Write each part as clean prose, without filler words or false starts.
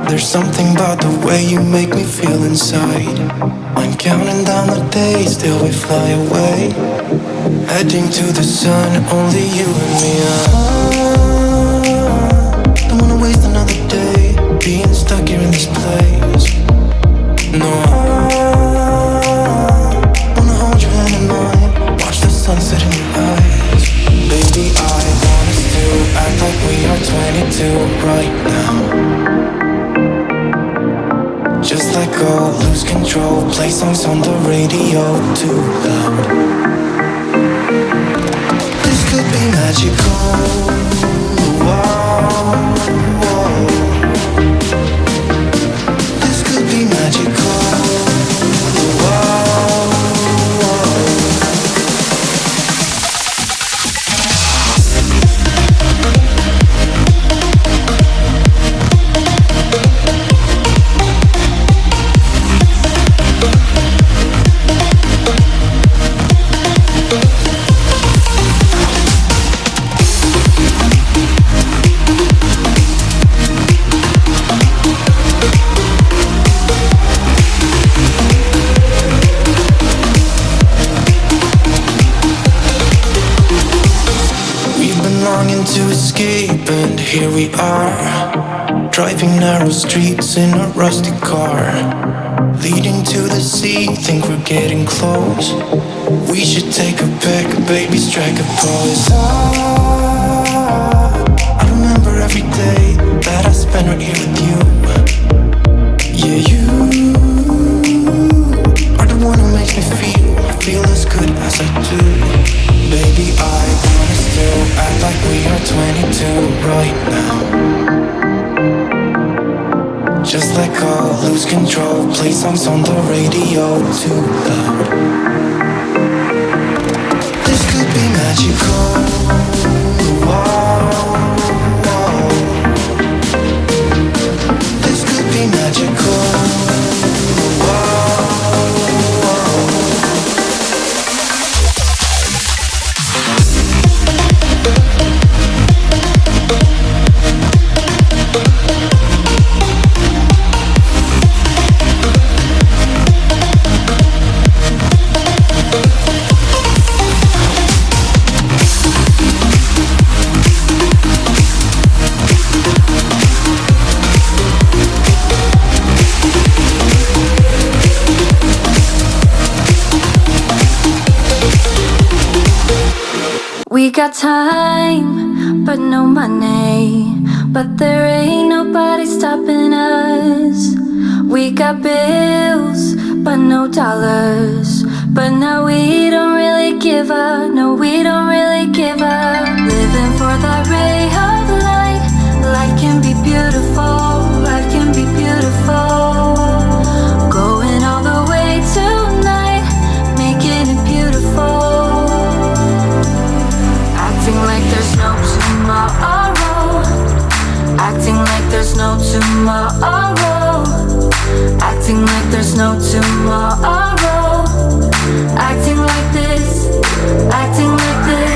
There's something about the way you make me feel inside. I'm counting down the days till we fly away, heading to the sun, only you and me. Don't wanna waste another day being stuck here in this place. No, I wanna hold your hand in mine, watch the sunset in your eyes. Baby, I want us to act like we are 22 right now. Just let go, lose control, play songs on the radio too loud. This could be magical. Wow, wow. This could be magical. Wow, wow. To escape, and here we are, driving narrow streets in a rusty car, leading to the sea. Think we're getting close. We should take a pic, baby, strike a pose. I remember every day that I spent right here with you. Yeah, you are the one who makes me feel as good as I do. Baby, I want us to act like we are 22 right now. Just let go, lose control, play songs on the radio too loud. This could be magical. Wow, wow. This could be magical. Wow, wow. We got time, but no money. But there ain't nobody stopping us. We got bills, but no dollars. But now we don't really give up. No, we don't really give up. Living for that ray of light. Life can be beautiful. Life can be beautiful. Going all the way tonight, making it beautiful. Acting like there's no tomorrow. Acting like there's no tomorrow. Acting like there's no tomorrow. Acting like this. Acting like this.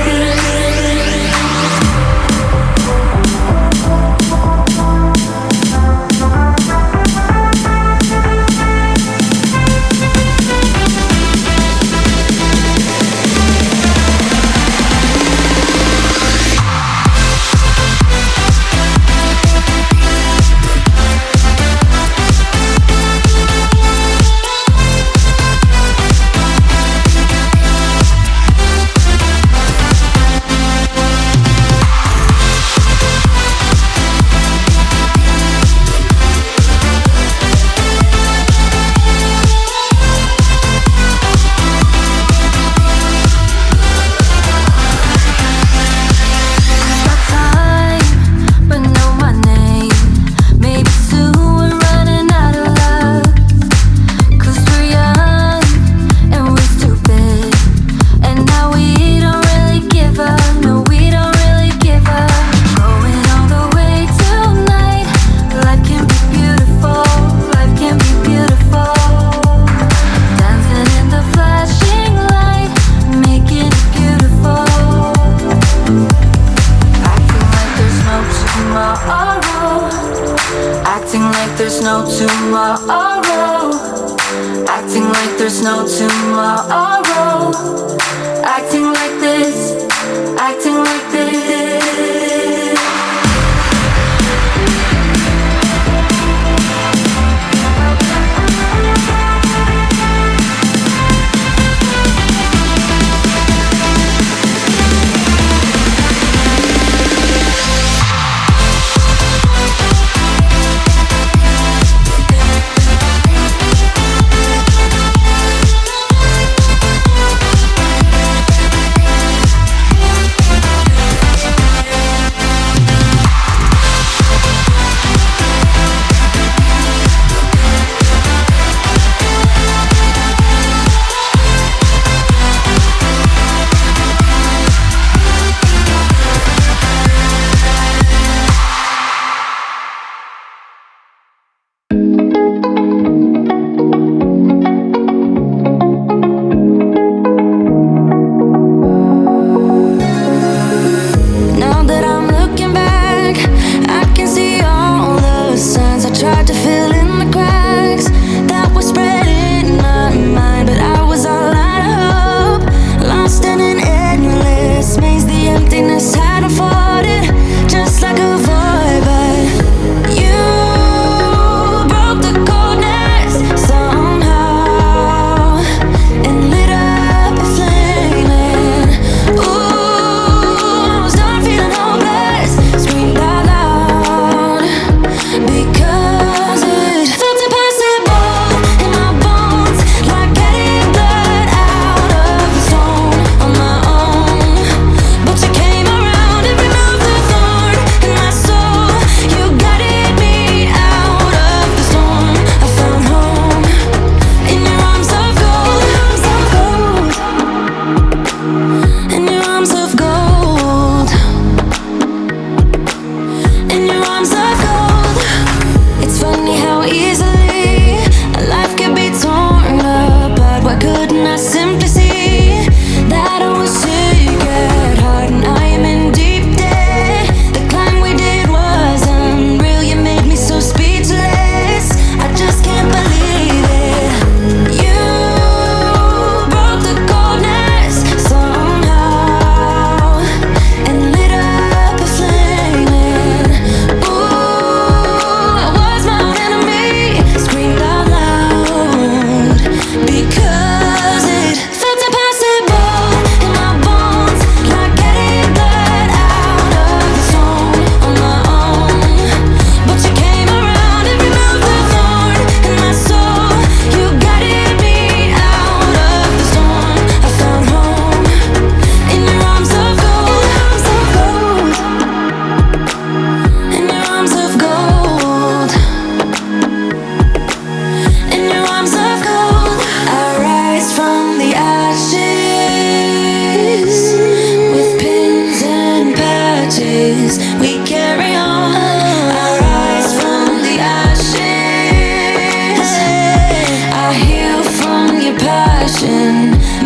Acting like there's no tomorrow. Acting like there's no tomorrow. Acting like this. Acting like this.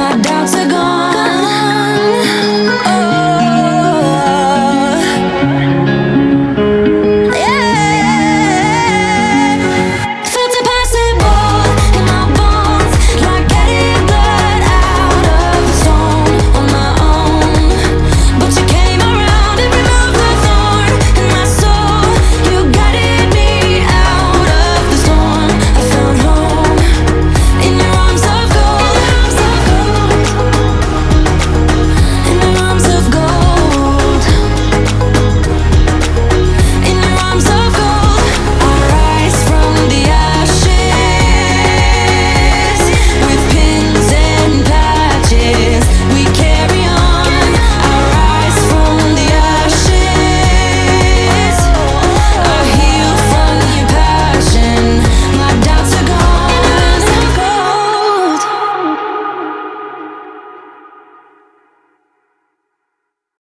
My doubts are gone.